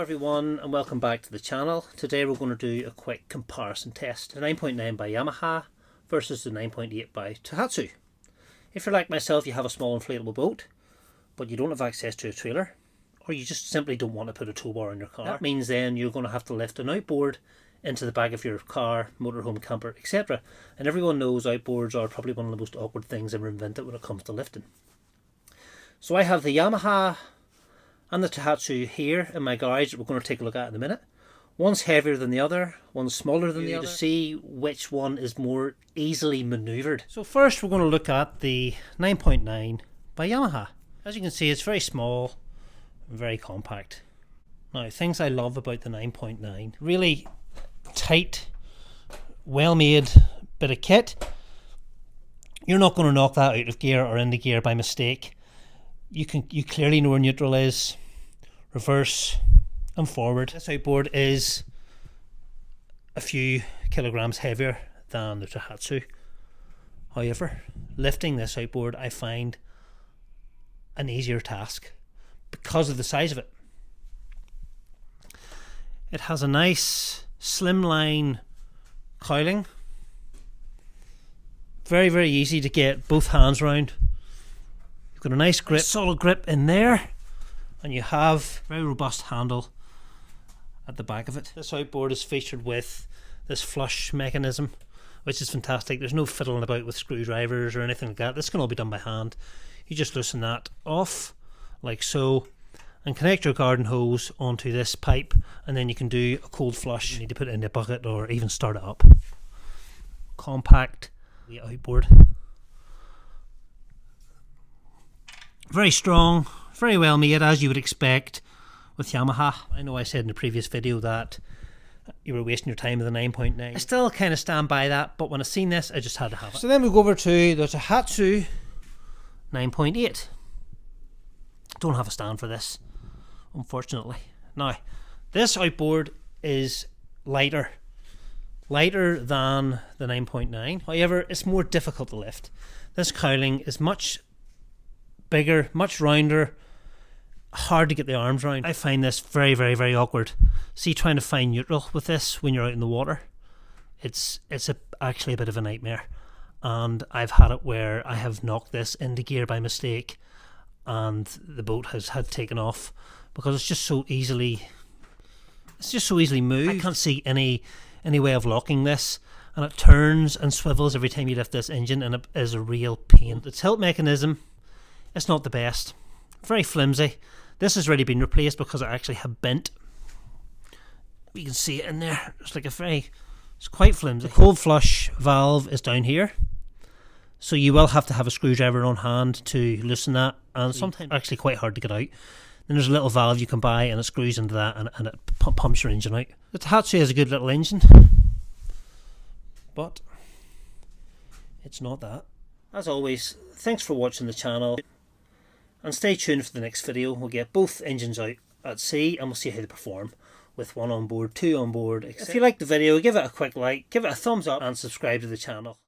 everyone and welcome back to the channel. Today we're going to do a quick comparison test. The 9.9 by Yamaha versus the 9.8 by Tohatsu. If you're like myself, you have a small inflatable boat but you don't have access to a trailer, or you just simply don't want to put a tow bar in your car, that means then you're going to have to lift an outboard into the back of your car, motorhome, camper, etc. And everyone knows outboards are probably one of the most awkward things ever invented when it comes to lifting. So I have the Yamaha and the Tohatsu here in my garage that we're going to take a look at in a minute. One's heavier than the other, one's smaller than the other, to see which one is more easily manoeuvred. So first we're going to look at the 9.9 by Yamaha. As you can see, it's very small and very compact. Now, things I love about the 9.9, really tight, well made bit of kit. You're not going to knock that out of gear or into gear by mistake. You clearly know where neutral is, reverse and forward. This outboard is a few kilograms heavier than the Tohatsu. However, lifting this outboard I find an easier task because of the size of it. It has a nice slimline cowling. Very, very easy to get both hands round. You've got a nice grip, solid grip in there, and you have a very robust handle at the back of it. This outboard is featured with this flush mechanism, which is fantastic. There's no fiddling about with screwdrivers or anything like that. This can all be done by hand. You just loosen that off like so and connect your garden hose onto this pipe, and then you can do a cold flush. You need to put it in a bucket or even start it up. Compact outboard. Very strong, very well made, as you would expect with Yamaha. I know I said in the previous video that you were wasting your time with the 9.9. I still kind of stand by that, but when I seen this I just had to have it. So then we go over to the Tohatsu 9.8. Don't have a stand for this, unfortunately. Now, this outboard is lighter than the 9.9. However, it's more difficult to lift. This cowling is much bigger, much rounder, hard to get the arms round. I find this very, very, very awkward. See, trying to find neutral with this when you're out in the water, it's actually a bit of a nightmare. And I've had it where I have knocked this into gear by mistake and the boat has had taken off because it's just so easily moved. I can't see any way of locking this, and it turns and swivels every time you lift this engine, and it is a real pain. The tilt mechanism, it's not the best, very flimsy. This has already been replaced because it actually had bent. You can see it in there. It's quite flimsy. The cold flush valve is down here, so you will have to have a screwdriver on hand to loosen that, and sometimes it's actually quite hard to get out. Then there's a little valve you can buy and it screws into that, and it pumps your engine out. The Tohatsu has a good little engine, but it's not that. As always, thanks for watching the channel, and stay tuned for the next video. We'll get both engines out at sea and we'll see how they perform with one on board, two on board, etc. If you liked the video, give it a quick like, give it a thumbs up and subscribe to the channel.